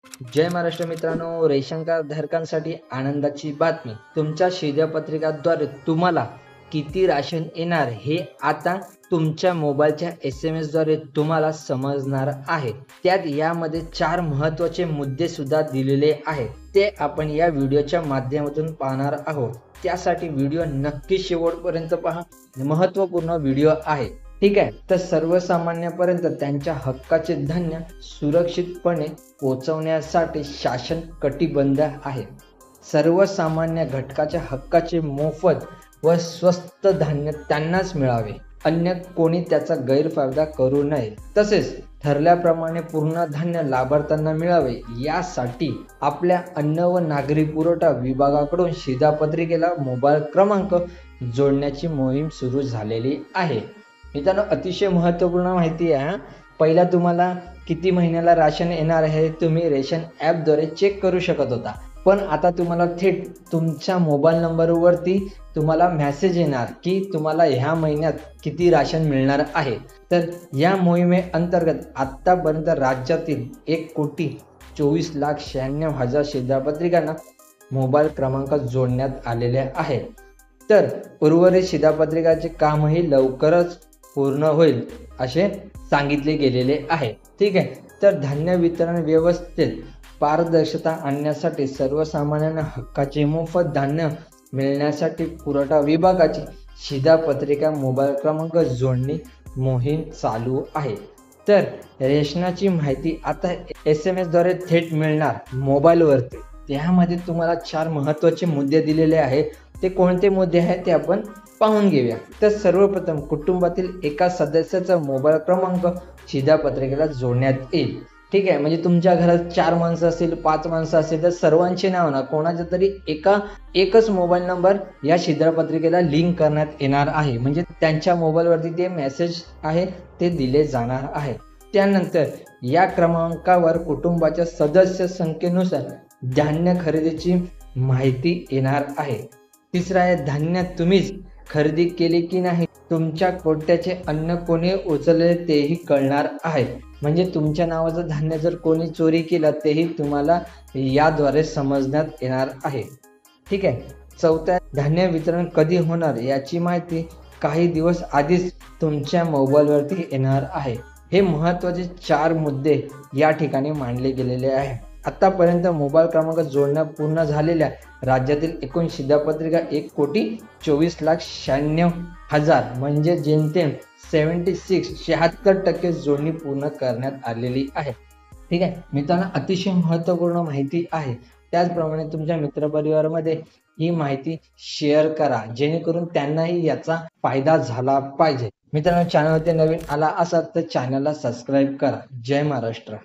जय महाराष्ट्र मित्रांनो, ration card धारकांसाठी आनंदाची बातमी. तुमच्या शिधापत्रिकाद्वारे तुम्हाला किती राशन येणार हे आता तुमच्या मोबाईलच्या SMS द्वारे तुम्हाला समजणार आहे. त्यात यामध्ये 4 महत्त्वाचे मुद्दे सुद्धा दिलेले आहेत. ते आपण या व्हिडिओच्या माध्यमातून पाहणार आहोत. त्यासाठी व्हिडिओ नक्की शेवटपर्यंत पहा. महत्त्वपूर्ण व्हिडिओ आहे. ठीक आहे, तर सर्वसामान्यांपर्यंत त्यांच्या हक्काचे धान्य सुरक्षितपणे पोहोचवण्यासाठी शासन कटिबद्ध आहे. सर्वसामान्य घटकाच्या हक्काचे मोफत व स्वस्त धान्य त्यांनाच मिळावे, अन्य कोणी त्याचा गैरफायदा करू नये. तसेच ठरल्याप्रमाणे पूर्ण धान्य लाभार्थ्यांना मिळावे यासाठी आपल्या अन्न व नागरी पुरवठा विभागाकडून शिधापत्रिकेला मोबाईल क्रमांक जोडण्याची मोहीम सुरू झालेली आहे. मित्रांनो, अतिशय महत्त्वपूर्ण माहिती आहे. पहिला तुम्हाला किती महिन्याला राशन येणार आहे तुम्ही रेशन ॲपद्वारे चेक करू शकत होता, पण आता तुम्हाला थेट तुमच्या मोबाईल नंबरवरती तुम्हाला मेसेज येणार की तुम्हाला ह्या महिन्यात किती राशन मिळणार आहे. तर या मोहिमेअंतर्गत आत्तापर्यंत राज्यातील 1,24,96,000 शिधापत्रिकांना मोबाईल क्रमांक जोडण्यात आलेले आहे. तर उर्वरित शिधापत्रिकाचे कामही लवकरच पूर्ण होईल असे सांगितले गेलेले आहे. ठीक आहे, तर धान्य वितरण व्यवस्थेत पारदर्शकता आणण्यासाठी सर्वसामान्यांना हक्काचे मोफत धान्य मिळण्यासाठी पुरवठा विभागाची शिधापत्रिका मोबाईल क्रमांक जोडणी मोहीम चालू आहे. तर रेशनाची माहिती आता SMS द्वारे थेट मिळणार मोबाईलवरती. त्यामध्ये तुम्हाला 4 महत्त्वाचे मुद्दे दिलेले आहेत. ते कोणते मुद्दे आहेत ते आपण पाहून घेऊया. तर सर्वप्रथम कुटुंबातील एका सदस्याचा मोबाईल क्रमांक शिधापत्रिकेला जोडण्यात येईल. ठीक आहे, म्हणजे तुमच्या घरात 4 माणसं असतील, 5 माणसं असतील, तर सर्वांचे नाव ना कोणाचा तरी एकच मोबाईल नंबर या शिधापत्रिकेला लिंक करण्यात येणार आहे. म्हणजे त्यांच्या मोबाईलवरती ते मेसेज आहे ते दिले जाणार आहे. त्यानंतर या क्रमांकावर कुटुंबाच्या सदस्य संख्येनुसार धान्य खरेदीची माहिती येणार आहे. तिसरा आहे, धान्य तुम्हीच खरेदी केले की नाही, तुमच्या कोट्याचे अन्न कोणी उचलले तेही कळणार आहे. म्हणजे तुमच्या नावाचं धान्य जर कोणी चोरी केलं तेही तुम्हाला याद्वारे समजण्यात येणार आहे. ठीक आहे. चौथा, धान्य वितरण कधी होणार याची माहिती काही दिवस आधीच तुमच्या मोबाईलवरती येणार आहे. हे महत्त्वाचे 4 मुद्दे या ठिकाणी मांडले गेलेले आहे. आतापर्यंत मोबाईल क्रमांक जोडणं पूर्ण झालेल्या राज्यातील एकूण शिधापत्रिका 1,24,96,000 म्हणजे जेमतेम 76% जोडणी पूर्ण करण्यात आलेली आहे. ठीक आहे मित्रांनो, अतिशय महत्त्वपूर्ण माहिती आहे. त्याचप्रमाणे तुमच्या मित्रपरिवारामध्ये ही माहिती शेअर करा, जेणेकरून त्यांनाही याचा फायदा झाला पाहिजे. मित्रांनो, चॅनलवरती नवीन आला असाल तर चॅनलला सबस्क्राईब करा. जय महाराष्ट्र.